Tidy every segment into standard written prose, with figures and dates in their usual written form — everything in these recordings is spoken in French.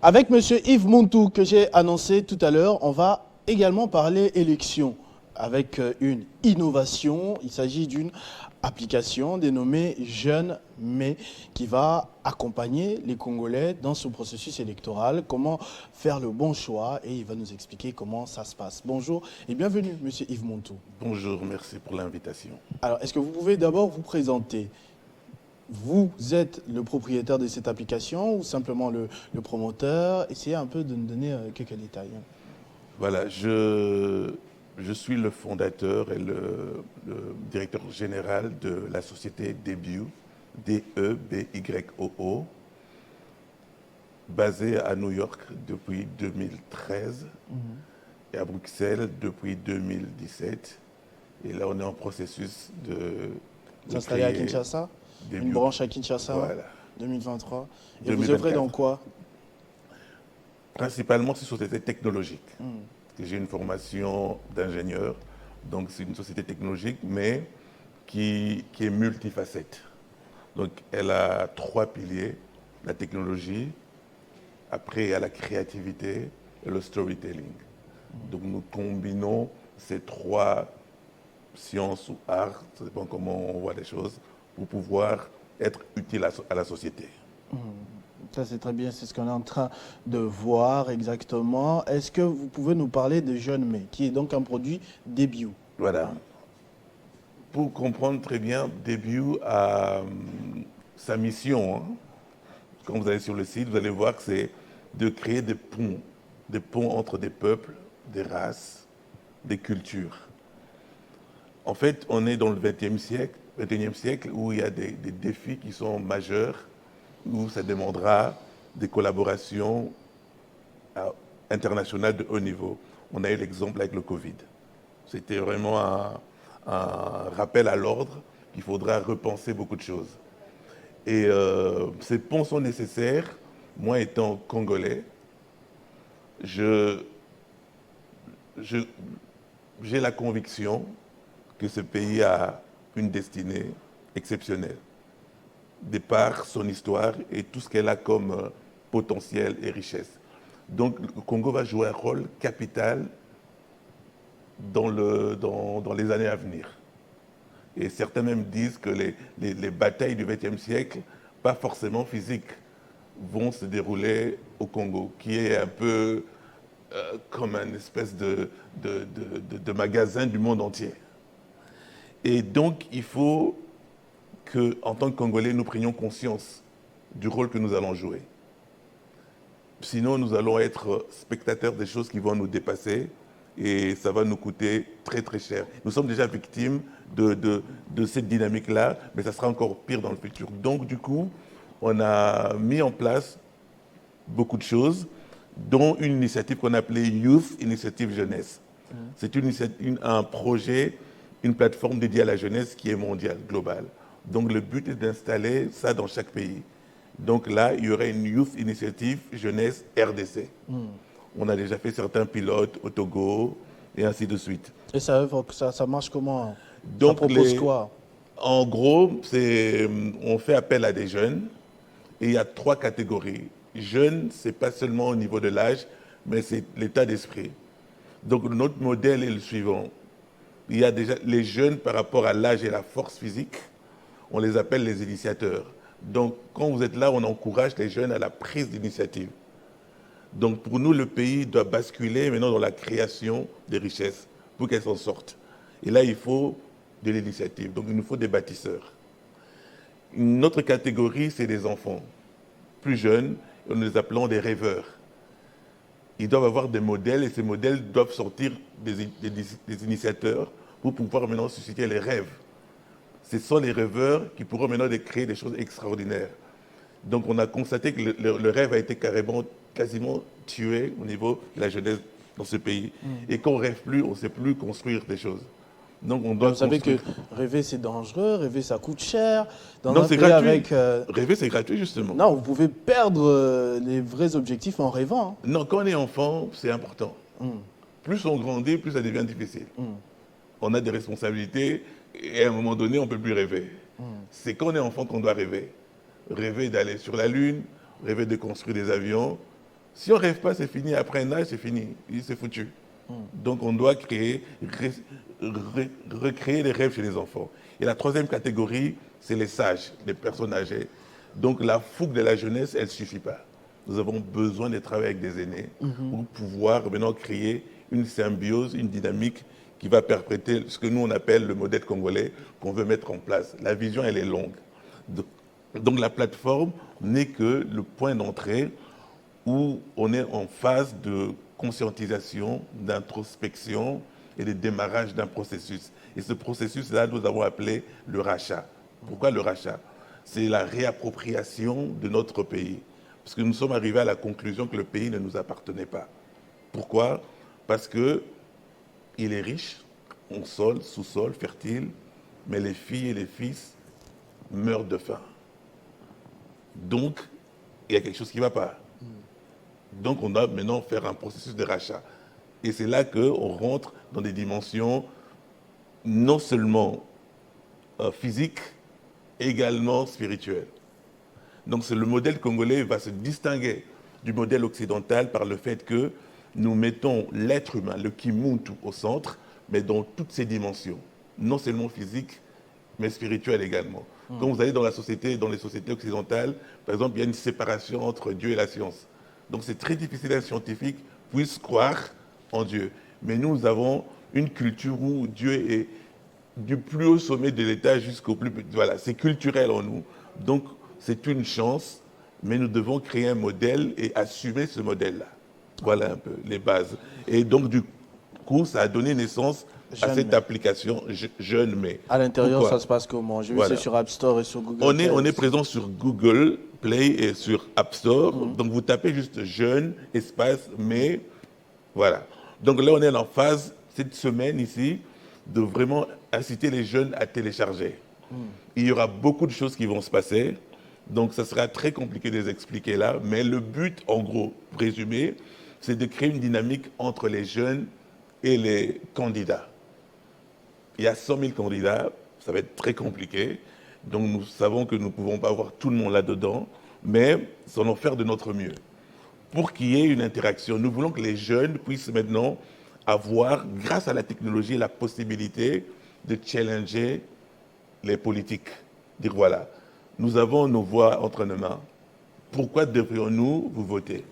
Avec M. Yves Montou, que j'ai annoncé tout à l'heure, on va également parler élections avec une innovation. Il s'agit d'une application dénommée Jeune Mais qui va accompagner les Congolais dans ce processus électoral, comment faire le bon choix et il va nous expliquer comment ça se passe. Bonjour et bienvenue M. Yves Montou. Bonjour, merci pour l'invitation. Alors, est-ce que vous pouvez d'abord vous présenter? Vous êtes le propriétaire de cette application ou simplement le promoteur? Essayez un peu de nous donner quelques détails. Voilà, je suis le fondateur et le directeur général de la société Debut, D-E-B-Y-O-O, basée à New York depuis 2013 et à Bruxelles depuis 2017. Et là, on est en processus de S'installer à créer Kinshasa, une Debut. branche à Kinshasa, Voilà. 2023. Et vous 2024. œuvrez dans quoi? Principalement, c'est une société technologique. J'ai une formation d'ingénieur, donc c'est une société technologique, mais qui est multifacette. Donc elle a 3 piliers, la technologie, après il y a la créativité et le storytelling. Donc nous combinons ces 3 sciences ou arts, ça dépend comment on voit les choses, pour pouvoir être utile à la société. Ça c'est très bien, c'est ce qu'on est en train de voir exactement. Est-ce que vous pouvez nous parler de Jeune Mais, qui est donc un produit début? Voilà. Pour comprendre très bien, Debut a sa mission. Quand vous allez sur le site, vous allez voir que c'est de créer des ponts entre des peuples, des races, des cultures. En fait, on est dans le XXIe siècle où il y a des défis qui sont majeurs, où ça demandera des collaborations internationales de haut niveau. On a eu l'exemple avec le Covid. C'était vraiment un rappel à l'ordre qu'il faudra repenser beaucoup de choses. Et ces ponts sont nécessaires. Moi, étant congolais, j'ai la conviction que ce pays a une destinée exceptionnelle, de par son histoire et tout ce qu'elle a comme potentiel et richesse. Donc, le Congo va jouer un rôle capital dans les années à venir. Et certains même disent que les batailles du XXe siècle, pas forcément physiques, vont se dérouler au Congo, qui est un peu comme une espèce de magasin du monde entier. Et donc, il faut qu'en tant que Congolais, nous prenions conscience du rôle que nous allons jouer. Sinon, nous allons être spectateurs des choses qui vont nous dépasser et ça va nous coûter très très cher. Nous sommes déjà victimes de cette dynamique-là, mais ça sera encore pire dans le futur. Donc du coup, on a mis en place beaucoup de choses, dont une initiative qu'on appelait Youth Initiative Jeunesse. C'est un projet, une plateforme dédiée à la jeunesse qui est mondiale, globale. Donc le but est d'installer ça dans chaque pays. Donc là, il y aurait une Youth Initiative Jeunesse RDC. On a déjà fait certains pilotes au Togo et ainsi de suite. Et ça œuvre, ça marche comment? Ça Donc propose quoi? en gros, on fait appel à des jeunes et il y a 3 catégories. Jeunes, ce n'est pas seulement au niveau de l'âge, mais c'est l'état d'esprit. Donc notre modèle est le suivant. Il y a déjà les jeunes par rapport à l'âge et la force physique, on les appelle les initiateurs. Donc quand vous êtes là, on encourage les jeunes à la prise d'initiative. Donc pour nous, le pays doit basculer maintenant dans la création des richesses pour qu'elles s'en sortent. Et là, il faut de l'initiative. Donc il nous faut des bâtisseurs. Une autre catégorie, c'est les enfants plus jeunes, et nous les appelons des rêveurs. Ils doivent avoir des modèles et ces modèles doivent sortir des initiateurs pour pouvoir maintenant susciter les rêves. Ce sont les rêveurs qui pourront maintenant créer des choses extraordinaires. Donc on a constaté que le rêve a été quasiment tué au niveau de la jeunesse dans ce pays. Et quand on ne rêve plus, on ne sait plus construire des choses. Donc on doit Vous savez que construire. rêver c'est dangereux, rêver ça coûte cher. Dans Non, un c'est pays gratuit. avec... Rêver, c'est gratuit, justement. Non, vous pouvez perdre les vrais objectifs en rêvant. Non, quand on est enfant, c'est important. Plus on grandit, plus ça devient difficile. On a des responsabilités et à un moment donné, on ne peut plus rêver. C'est quand on est enfant qu'on doit rêver. Rêver d'aller sur la Lune, rêver de construire des avions, Si on ne rêve pas, c'est fini. Après un âge, c'est fini. C'est foutu. Donc on doit recréer les rêves chez les enfants. Et la troisième catégorie, c'est les sages, les personnes âgées. Donc la fougue de la jeunesse, elle ne suffit pas. Nous avons besoin de travailler avec des aînés pour pouvoir maintenant créer une symbiose, une dynamique qui va perpétrer ce que nous on appelle le modèle congolais qu'on veut mettre en place. La vision, elle est longue. Donc la plateforme n'est que le point d'entrée où on est en phase de conscientisation, d'introspection et de démarrage d'un processus. Et ce processus-là, nous avons appelé le rachat. Pourquoi le rachat? C'est la réappropriation de notre pays. Parce que nous sommes arrivés à la conclusion que le pays ne nous appartenait pas. Pourquoi? Parce qu'il est riche, en sol, sous-sol, fertile, mais les filles et les fils meurent de faim. Donc, il y a quelque chose qui ne va pas. Donc, on doit maintenant faire un processus de rachat. Et c'est là qu'on rentre dans des dimensions non seulement physiques, également spirituelles. Donc, le modèle congolais va se distinguer du modèle occidental par le fait que nous mettons l'être humain, le Kimuntu, au centre, mais dans toutes ses dimensions, non seulement physiques, mais spirituelles également. Quand vous allez dans les sociétés occidentales, par exemple, il y a une séparation entre Dieu et la science. Donc c'est très difficile qu'un scientifique puisse croire en Dieu. Mais nous avons une culture où Dieu est du plus haut sommet de l'État jusqu'au plus petit. Voilà, c'est culturel en nous. Donc c'est une chance, mais nous devons créer un modèle et assumer ce modèle-là. Voilà un peu les bases. Et donc du coup, ça a donné naissance à cette application Jeune Mais. À l'intérieur, ça se passe comment? J'ai vu c'est sur App Store et sur Google Play. On est présent sur Google Play et sur App Store. Donc vous tapez juste Jeune, espace, Mais. Voilà. Donc là, on est en phase, cette semaine ici, de vraiment inciter les jeunes à télécharger. Il y aura beaucoup de choses qui vont se passer. Donc ça sera très compliqué de les expliquer là. Mais le but, en gros, résumé, c'est de créer une dynamique entre les jeunes et les candidats. Il y a 100 000 candidats, ça va être très compliqué. Donc nous savons que nous ne pouvons pas avoir tout le monde là-dedans, mais nous allons faire de notre mieux. Pour qu'il y ait une interaction, nous voulons que les jeunes puissent maintenant avoir, grâce à la technologie, la possibilité de challenger les politiques. Dire voilà, nous avons nos voix entre nos mains. Pourquoi devrions-nous vous voter?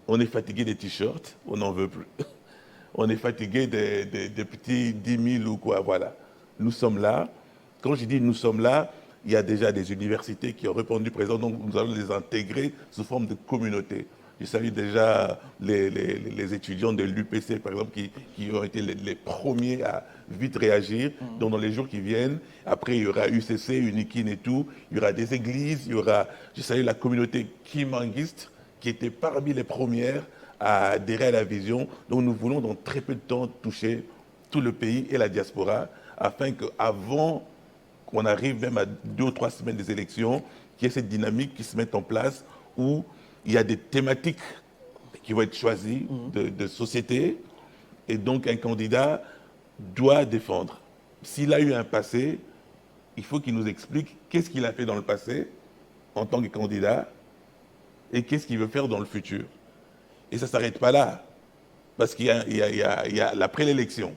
On est fatigué des t-shirts, on n'en veut plus. On est fatigué des petits 10 000 ou quoi, voilà. Nous sommes là. Quand je dis nous sommes là, il y a déjà des universités qui ont répondu présent, donc nous allons les intégrer sous forme de communauté. Je salue déjà les étudiants de l'UPC, par exemple, qui ont été les premiers à vite réagir. Donc dans les jours qui viennent, après il y aura UCC, Unikin et tout, il y aura des églises, il y aura, je salue la communauté Kimangiste, qui était parmi les premières à adhérer à la vision. Donc nous voulons dans très peu de temps toucher tout le pays et la diaspora, afin qu'avant qu'on arrive même à 2 ou 3 semaines des élections, qu'il y ait cette dynamique qui se mette en place où il y a des thématiques qui vont être choisies de société, et donc un candidat doit défendre. S'il a eu un passé, il faut qu'il nous explique qu'est-ce qu'il a fait dans le passé en tant que candidat et qu'est-ce qu'il veut faire dans le futur. Et ça ne s'arrête pas là, parce qu'il y a l'après l'élection.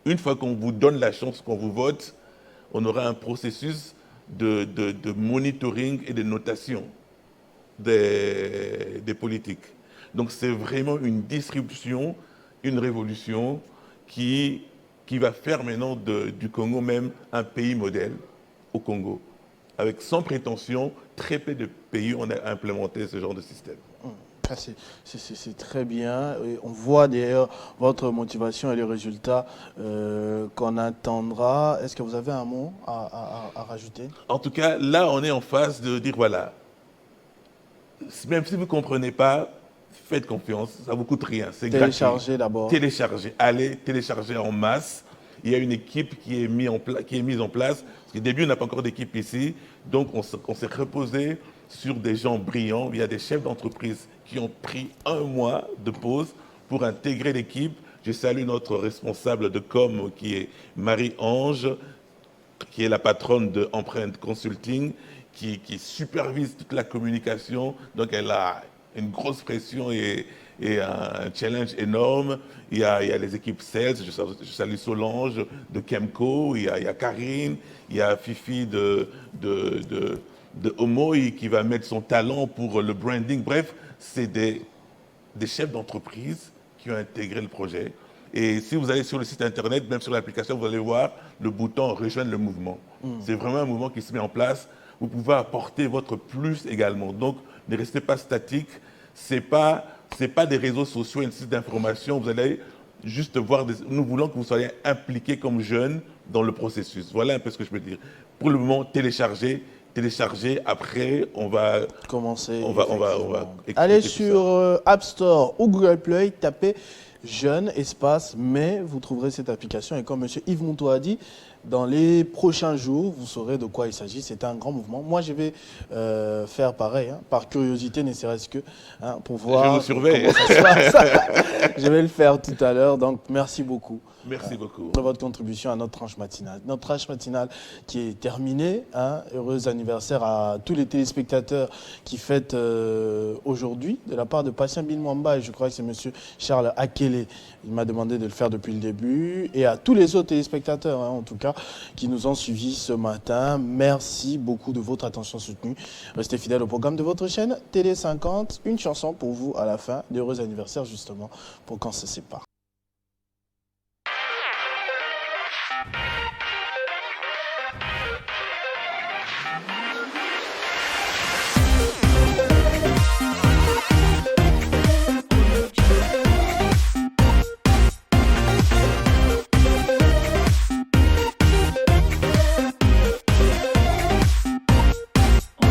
Une fois qu'on vous donne la chance, qu'on vous vote, on aura un processus de monitoring et de notation des politiques. Donc c'est vraiment une disruption, une révolution qui va faire maintenant du Congo même un pays modèle au Congo. Avec sans prétention, très peu de pays ont implémenté ce genre de système. C'est très bien. Et on voit d'ailleurs votre motivation et les résultats qu'on attendra. Est-ce que vous avez un mot à rajouter? En tout cas, là, on est en phase de dire, voilà, même si vous ne comprenez pas, faites confiance, ça ne vous coûte rien. C'est gratuit. Téléchargez d'abord. Téléchargez, allez télécharger en masse. Il y a une équipe qui est mise en place. Parce qu'au début, on n'a pas encore d'équipe ici. Donc, on s'est reposé sur des gens brillants. Il y a des chefs d'entreprise qui ont pris 1 mois de pause pour intégrer l'équipe. Je salue notre responsable de com qui est Marie-Ange, qui est la patronne de Empreinte Consulting, qui supervise toute la communication. Donc elle a une grosse pression et un challenge énorme. Il y a les équipes sales, je salue Solange de Kemco, il y a Karine, il y a Fifi de Omoi qui va mettre son talent pour le branding. Bref, c'est des chefs d'entreprise qui ont intégré le projet. Et si vous allez sur le site internet, même sur l'application, vous allez voir le bouton rejoindre le mouvement. C'est vraiment un mouvement qui se met en place. Vous pouvez apporter votre plus également. Donc, ne restez pas statique. C'est pas des réseaux sociaux, un site d'information. Vous allez juste voir. Nous voulons que vous soyez impliqués comme jeunes dans le processus. Voilà un peu ce que je peux dire. Pour le moment, téléchargez. Après, on va commencer. On va allez sur App Store ou Google Play, tapez Jeune Espace Mais, vous trouverez cette application. Et comme M. Yves Mouto a dit, dans les prochains jours, vous saurez de quoi il s'agit. C'est un grand mouvement. Moi, je vais faire pareil, hein, par curiosité, ne serait-ce que pour voir comment ça se passe. Je vais le faire tout à l'heure. Donc, merci beaucoup. Merci beaucoup. De votre contribution à notre tranche matinale. Notre tranche matinale qui est terminée. Hein. Heureux anniversaire à tous les téléspectateurs qui fêtent aujourd'hui, de la part de Patient Bill Mwamba, et je crois que c'est M. Charles Akele. Il m'a demandé de le faire depuis le début. Et à tous les autres téléspectateurs, hein, en tout cas, qui nous ont suivis ce matin. Merci beaucoup de votre attention soutenue. Restez fidèles au programme de votre chaîne Télé 50. Une chanson pour vous à la fin. D'heureux anniversaire, justement, pour qu'on se sépare.